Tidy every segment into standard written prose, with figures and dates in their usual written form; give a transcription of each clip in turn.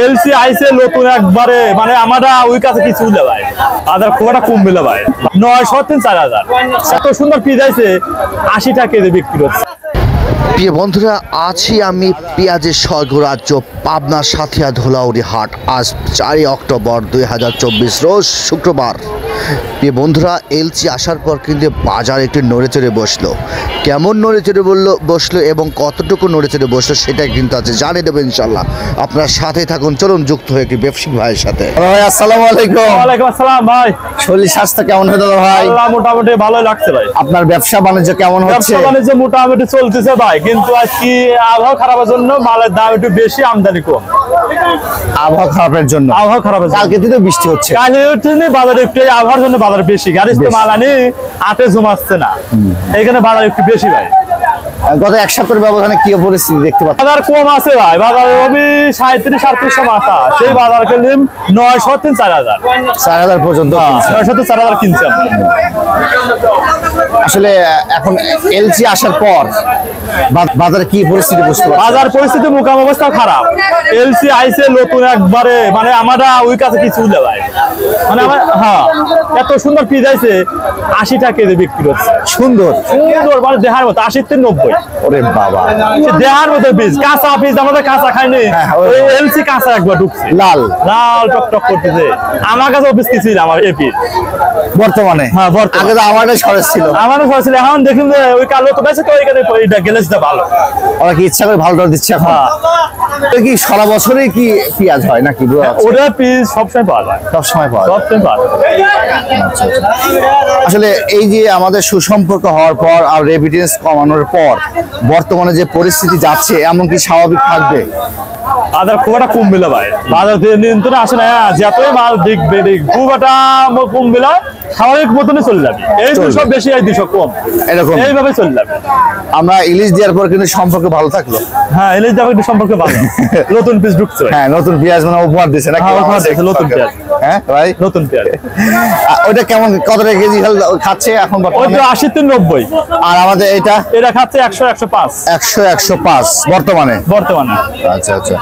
LC আইসে নতুন একবারে মানে আমরা ওই কাছে কিছু দিলে ভাই আদার খুব একটা কম দিলে ভাই 900-4000 এত সুন্দর পিস আইছে 80 টাকা কেজি বিক্রি হচ্ছে। প্রিয় বন্ধুরা, আছি আমি পেঁয়াজের স্বর্গরাজ্য পাবনা সাথিয়া ধুলাউড়ি হাট। আজ 4 অক্টোবর 2024 রোজ শুক্রবার। প্রিয় বন্ধুরা, এলসি আসার পর কিন্তু বাজার একটু নড়ে চড়ে বসলো। কেমন নড়ে চড়ে বসলো এবং কতটুকু নড়ে চড়ে বসলো সেটা কিন্তু আছে জানিয়ে দেবো ইনশাল্লাহ। আপনার সাথে থাকুন, চলুন যুক্ত হয়ে একটি ব্যবসায়িক ভাইয়ের সাথে। ভাই আসসালামু আলাইকুম। ওয়ালাইকুম আসসালাম ভাই। শরীর স্বাস্থ্য কেমন হলো ভাই? আল্লাহ মোটামুটি ভালোই লাগছে ভাই। আপনার ব্যবসা বাণিজ্য কেমন হচ্ছে? ব্যবসা বাণিজ্য মোটামুটি চলতেছে ভাই, কিন্তু আজকে আবহাওয়া খারাপের জন্য মালের দাম একটু বেশি, আমদানি কম। আবহাওয়া খারাপের জন্য? আবহাওয়া খারাপের জন্য। কালকে তো বৃষ্টি হচ্ছে। কালকে হচ্ছে বাজারে একটু আবহাওয়ার জন্য বাজার বেশি, গাড়ি মাল আনি আটে জমাচ্ছে না, এখানে বাজার একটু বেশি ভাই। গত এক সপ্তাহের ব্যবধানে কি পরিস্থিতি দেখতে পাচ্ছেন? বাজার কম আছে ভাই, বাজার 37-38 মাথা, সেই বাজার কিনলাম 900-4000 পর্যন্ত। 900-4000 কিনছি। আসলে এখন এলসি আসার পর বাজারে কি পরিস্থিতি বুঝতে পারছেন? বাজার পরিস্থিতি মোকাম অবস্থা খারাপ। এলসি আইসে নতুন একবারে মানে আমরা ওই কাছে কিছু দিলে ভাই মানে আমার এত সুন্দর পিস আইছে 80 টাকা কেজি বিক্রি হচ্ছে। সুন্দর সুন্দর মানে দেহার মতো 80-90। ওরে বাবা, দেহার মতো পিস, কাঁচা পিস, আমাদের কাঁচা খাইনি। ওই এলসি কাঁচা একবার ঢুকছে, লাল লাল টকটক করতেছে। আমার কাছে অফিস কিছু আমার এই পিস বর্তমানে। আগে তো আমারও সরেস ছিল। আমারও সরেস ছিল, এখন দেখুন যে ওই কালো তো বেঁচে তো ওইখানে গেলেসটা ভালো। ওরা কি ইচ্ছা করে ভালো দর দিচ্ছে এখন? কি সারা বছরই কি পেঁয়াজ হয় নাকি? ওটা পিস সবসময় পাওয়া যায়, সবসময় পাওয়া যায়। সবসময় পাওয়া যায়। আসলে এই যে আমাদের সুসম্পর্ক হওয়ার পর আর রেমিটেন্স কমানোর পর বর্তমানে যে পরিস্থিতি যাচ্ছে, এমন কি স্বাভাবিক থাকবে? বাজার খুব একটা কম বিলা ভাই, বাজার নিয়ন্ত্রণে আসে না। যতই মাল দেখবে খুব একটা কম বিলা, স্বাভাবিক মতনই চলে যাবে। এই 200 বেশি, এই 200 কম, এরকম এইভাবে চলে যাবে। আমরা ইলিশ দেওয়ার পর কিন্তু সম্পর্ক ভালো থাকলো। হ্যাঁ, ইলিশ দেওয়ার একটু সম্পর্ক ভালো। নতুন পিস ঢুকছে। হ্যাঁ, নতুন পেঁয়াজ মানে উপহার দিচ্ছে নাকি? উপহার দিচ্ছে নতুন পেঁয়াজ। হ্যাঁ ভাই, নতুন পেঁয়াজ। ওইটা কেমন, কত টাকা কেজি খাচ্ছে এখন বর্তমানে? 80-90। আর আমাদের এটা খাচ্ছে 100-105। 100-105 বর্তমানে। আচ্ছা আচ্ছা।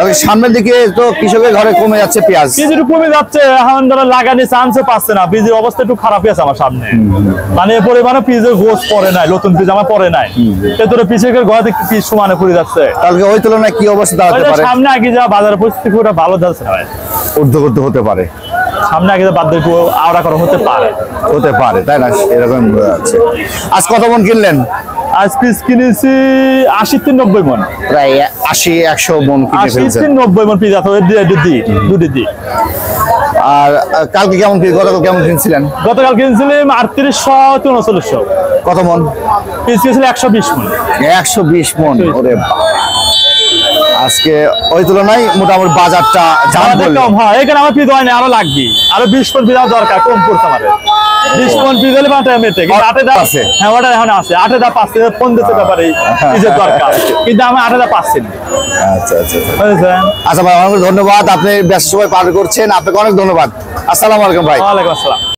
তবে সামনের দিকে তো কৃষকের ঘরে কমে যাচ্ছে পেঁয়াজ, বীজ একটু কমে যাচ্ছে। এখন ধরো লাগানি চান্সও পাচ্ছে না, বীজের অবস্থা একটু খারাপই আছে আমার সামনে। মানে পরিমাণে পিসের গোছ পড়ে নাই, নতুন পিস আমার পড়ে নাই। এতটা পিসের ঘর থেকে পিস সমানে পড়ে যাচ্ছে। কালকে ওই তুলনায় কি অবস্থা দাঁড়াতে পারে? সামনে আগে যা বাজারের পরিস্থিতি খুব ভালো যাচ্ছে না ভাই, ঊর্ধ্বগতি হতে পারে। সামনে আগে বাদ একটু আওড়া করা হতে পারে, তাই না? এরকম আছে। আজ কত মন কিনলেন? আজ পিস কিনেছি 80-90 মন, প্রায় 80-100 মন কিনে ফেলছেন। 80-90 মন পিস আছে দুটি দি। আর কালকে কেমন, গতকাল কেমন কিনছিলেন? গতকাল কিনছিলাম 3800-3900। কত মন পিস কিনেছিল? 120 মন। 120 মন। ওরে আজকে ওই তুলনায় মোটামুটি বাজারটা কম। হ্যাঁ, এখানে আমার পিস হয় না, আরো লাগবে, আরো 20 মন পিস দরকার, কম করতে আমাদের। 20 মন পিস হলে মেটে, কিন্তু 8 দাম আছে। হ্যাঁ, ওটা এখন আছে 8 দাম পাচ্ছে, ফোন দিতে ব্যাপারে পিসের দরকার, কিন্তু আমি 8 দাম পাচ্ছি না। আচ্ছা আচ্ছা আচ্ছা ভাই, অনেক ধন্যবাদ। আপনি ব্যস্ত সময় পার করছেন, আপনাকে অনেক ধন্যবাদ। আসসালামু আলাইকুম ভাই। ওয়ালাইকুম আসসালাম।